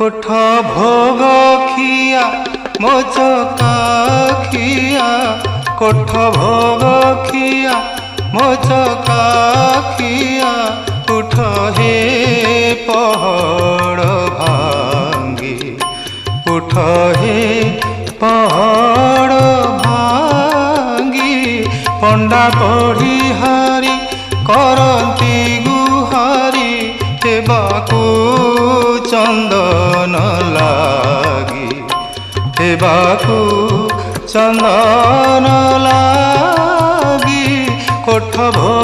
कोठ भोग खिया मोचका खिया कोठ भोग खिया मोचका खिया उठ हे पहाड़ भांगी उठ हे पहाड़ भांगी पंडा पढ़ी हारी करती गुहारी हेबाकू चंदन लागी हेबाकू चंदन लागी कोठ भोग